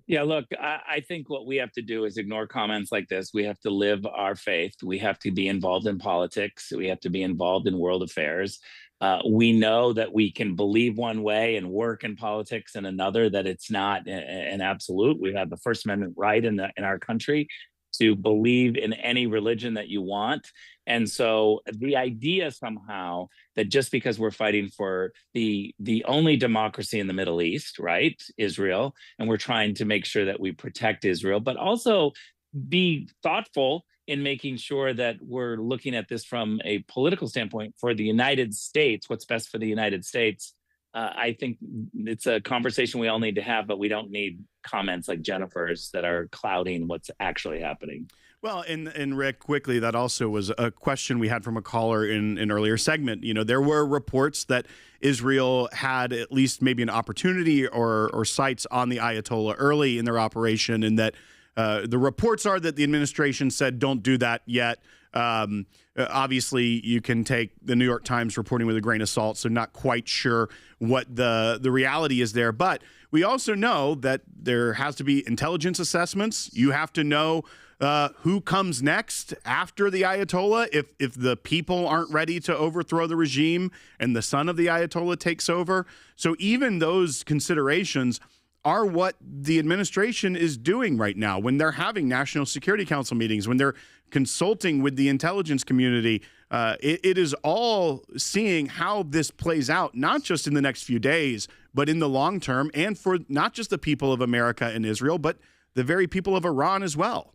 Yeah, look, I think what we have to do is ignore comments like this. We have to live our faith. We have to be involved in politics. We have to be involved in world affairs. We know that we can believe one way and work in politics in another, that it's not an absolute. We have the First Amendment right in our country to believe in any religion that you want. And so the idea somehow that just because we're fighting for the only democracy in the Middle East, right, Israel, and we're trying to make sure that we protect Israel, but also be thoughtful in making sure that we're looking at this from a political standpoint for the United States, what's best for the United States. I think it's a conversation we all need to have, but we don't need comments like Jennifer's that are clouding what's actually happening. Well, and Rick, quickly, that also was a question we had from a caller in an earlier segment. There were reports that Israel had at least maybe an opportunity or sights on the Ayatollah early in their operation, and that the reports are that the administration said don't do that yet. Obviously, you can take the New York Times reporting with a grain of salt, so not quite sure what the reality is there. But we also know that there has to be intelligence assessments. You have to know who comes next after the Ayatollah. If the people aren't ready to overthrow the regime and the son of the Ayatollah takes over. So even those considerations are what the administration is doing right now when they're having National Security Council meetings, when they're consulting with the intelligence community. It is all seeing how this plays out, not just in the next few days, but in the long term, and for not just the people of America and Israel, but the very people of Iran as well.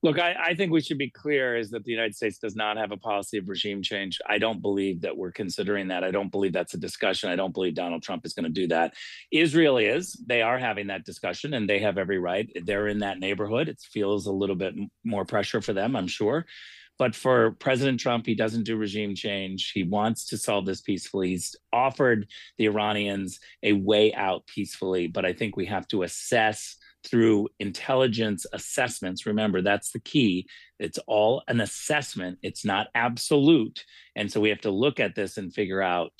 Look, I think we should be clear is that the United States does not have a policy of regime change. I don't believe that we're considering that. I don't believe that's a discussion. I don't believe Donald Trump is going to do that. Israel is. They are having that discussion, and they have every right. They're in that neighborhood. It feels a little bit more pressure for them, I'm sure. But for President Trump, he doesn't do regime change. He wants to solve this peacefully. He's offered the Iranians a way out peacefully. But I think we have to assess through intelligence assessments. Remember, that's the key. It's all an assessment. It's not absolute. And so we have to look at this and figure out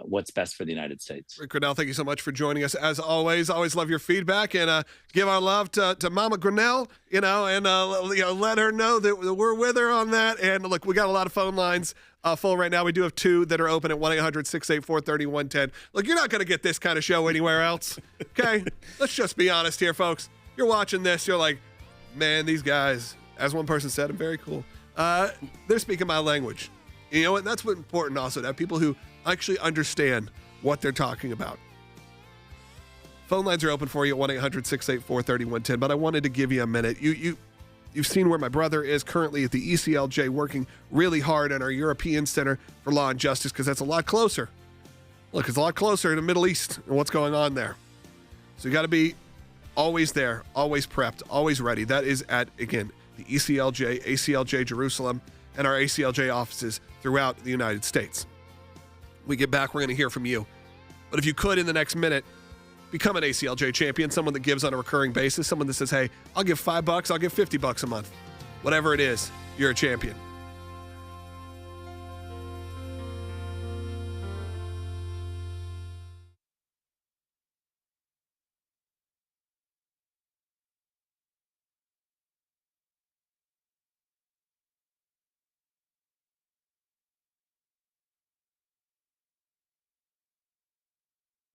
what's best for the United States. Rick Grinnell, thank you so much for joining us. As always love your feedback, and give our love to Mama Grinnell, and let her know that we're with her on that. And look, we got a lot of phone lines full right now. We do have two that are open at 1-800-684-3110. Look, you're not going to get this kind of show anywhere else. Okay? Let's just be honest here, folks. You're watching this, you're like, man, these guys, as one person said, are very cool. They're speaking my language. You know what? That's what's important also, to have people who actually understand what they're talking about. Phone lines are open for you at 1-800-684-3110, but I wanted to give you a minute. You've seen where my brother is currently at the ACLJ, working really hard on our European Center for Law and Justice, because that's a lot closer. Look, it's a lot closer in the Middle East and what's going on there. So you got to be always there, always prepped, always ready. That is at, again, the ACLJ, ACLJ Jerusalem, and our ACLJ offices throughout the United States. When we get back, we're going to hear from you. But if you could, in the next minute, become an ACLJ champion, someone that gives on a recurring basis, someone that says, hey, I'll give $5, I'll give $50 a month. Whatever it is, you're a champion.